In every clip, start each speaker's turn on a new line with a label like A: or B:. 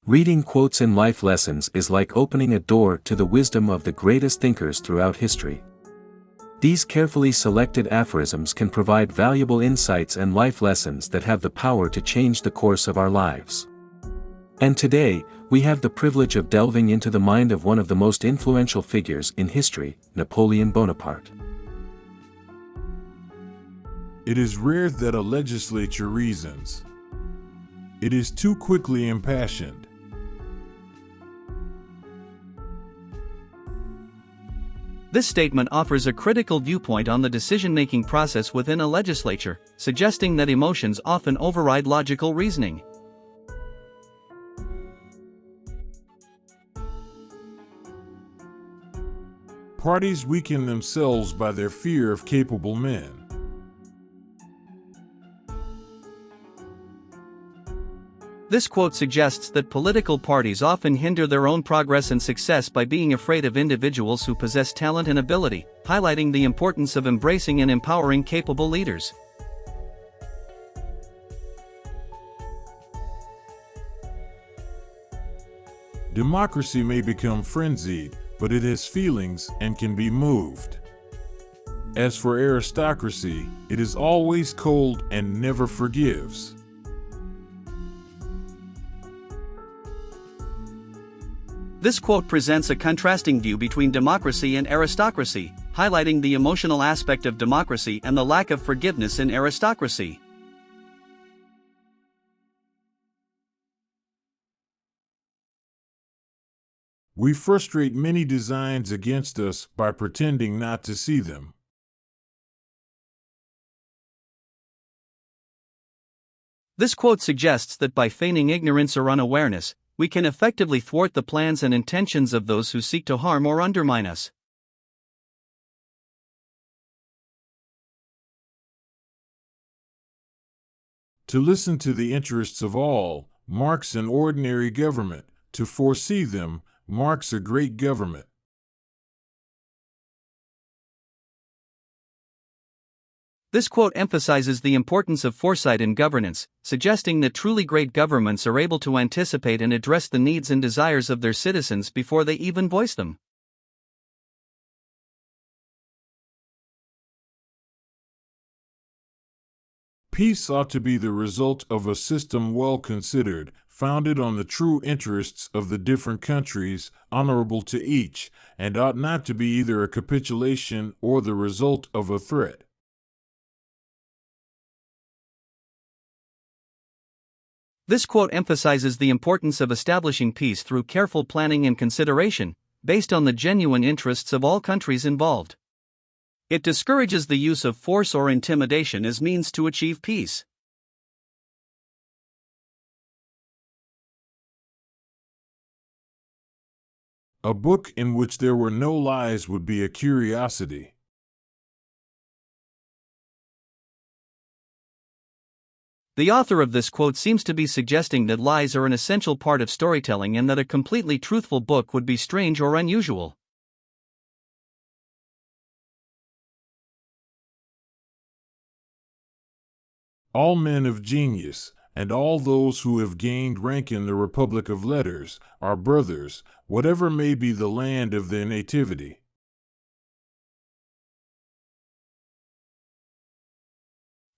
A: Reading quotes in life lessons is like opening a door to the wisdom of the greatest thinkers throughout history. These carefully selected aphorisms can provide valuable insights and life lessons that have the power to change the course of our lives. And today, we have the privilege of delving into the mind of one of the most influential figures in history, Napoleon Bonaparte.
B: It is rare that a legislature reasons. It is too quickly impassioned.
C: This statement offers a critical viewpoint on the decision-making process within a legislature, suggesting that emotions often override logical reasoning.
B: Parties weaken themselves by their fear of capable men.
C: This quote suggests that political parties often hinder their own progress and success by being afraid of individuals who possess talent and ability, highlighting the importance of embracing and empowering capable leaders.
B: Democracy may become frenzied, but it has feelings and can be moved. As for aristocracy, it is always cold and never forgives.
C: This quote presents a contrasting view between democracy and aristocracy, highlighting the emotional aspect of democracy and the lack of forgiveness in aristocracy.
B: We frustrate many designs against us by pretending not to see them.
C: This quote suggests that by feigning ignorance or unawareness, we can effectively thwart the plans and intentions of those who seek to harm or undermine us.
B: To listen to the interests of all marks an ordinary government. To foresee them marks a great government.
C: This quote emphasizes the importance of foresight in governance, suggesting that truly great governments are able to anticipate and address the needs and desires of their citizens before they even voice them.
B: Peace ought to be the result of a system well considered, founded on the true interests of the different countries, honorable to each, and ought not to be either a capitulation or the result of a threat.
C: This quote emphasizes the importance of establishing peace through careful planning and consideration, based on the genuine interests of all countries involved. It discourages the use of force or intimidation as means to achieve peace.
B: A book in which there were no lies would be a curiosity.
C: The author of this quote seems to be suggesting that lies are an essential part of storytelling and that a completely truthful book would be strange or unusual.
B: All men of genius, and all those who have gained rank in the Republic of Letters, are brothers, whatever may be the land of their nativity.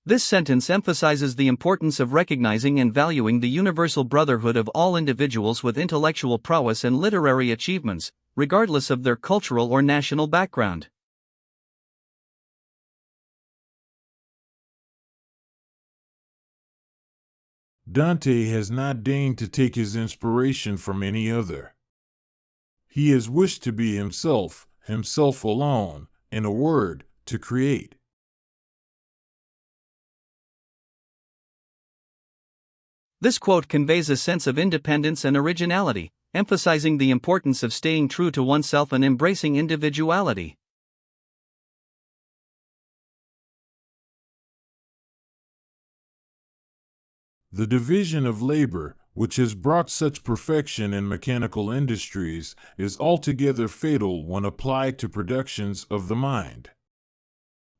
C: This sentence emphasizes the importance of recognizing and valuing the universal brotherhood of all individuals with intellectual prowess and literary achievements, regardless of their cultural or national background.
B: Dante has not deigned to take his inspiration from any other. He has wished to be himself, himself alone, in a word, to create.
C: This quote conveys a sense of independence and originality, emphasizing the importance of staying true to oneself and embracing individuality.
B: The division of labor, which has brought such perfection in mechanical industries, is altogether fatal when applied to productions of the mind.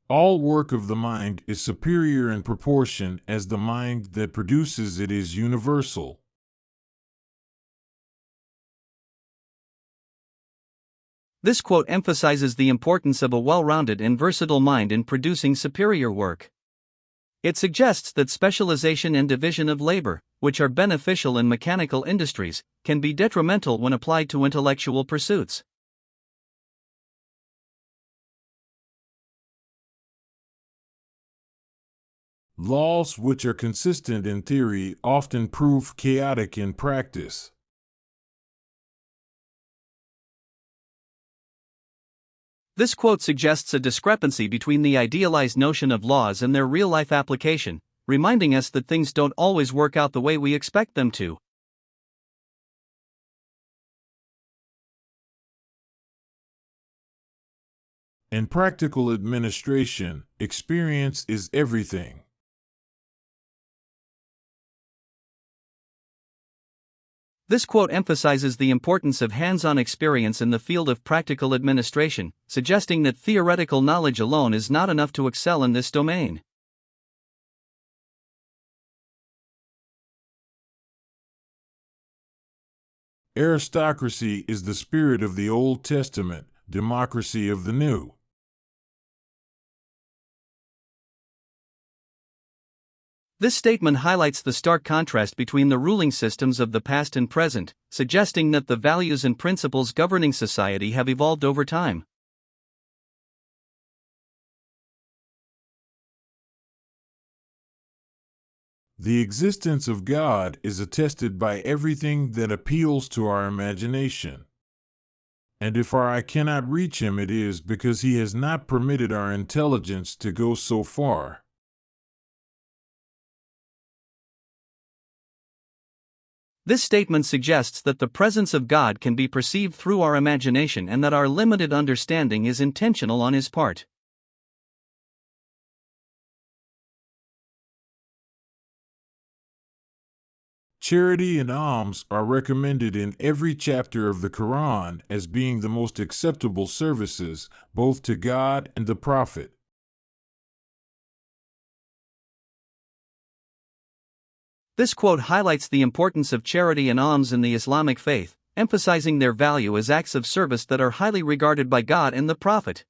B: All work of the mind is superior in proportion as the mind that produces it is universal.
C: This quote emphasizes the importance of a well-rounded and versatile mind in producing superior work. It suggests that specialization and division of labor, which are beneficial in mechanical industries, can be detrimental when applied to intellectual pursuits.
B: Laws which are consistent in theory often prove chaotic in practice.
C: This quote suggests a discrepancy between the idealized notion of laws and their real-life application, reminding us that things don't always work out the way we expect them to.
B: In practical administration, experience is everything.
C: This quote emphasizes the importance of hands-on experience in the field of practical administration, suggesting that theoretical knowledge alone is not enough to excel in this domain.
B: Aristocracy is the spirit of the Old Testament, democracy of the New.
C: This statement highlights the stark contrast between the ruling systems of the past and present, suggesting that the values and principles governing society have evolved over time.
B: The existence of God is attested by everything that appeals to our imagination. And if our eye cannot reach him, it is because he has not permitted our intelligence to go so far.
C: This statement suggests that the presence of God can be perceived through our imagination and that our limited understanding is intentional on his part.
B: Charity and alms are recommended in every chapter of the Quran as being the most acceptable services, both to God and the Prophet.
C: This quote highlights the importance of charity and alms in the Islamic faith, emphasizing their value as acts of service that are highly regarded by God and the Prophet.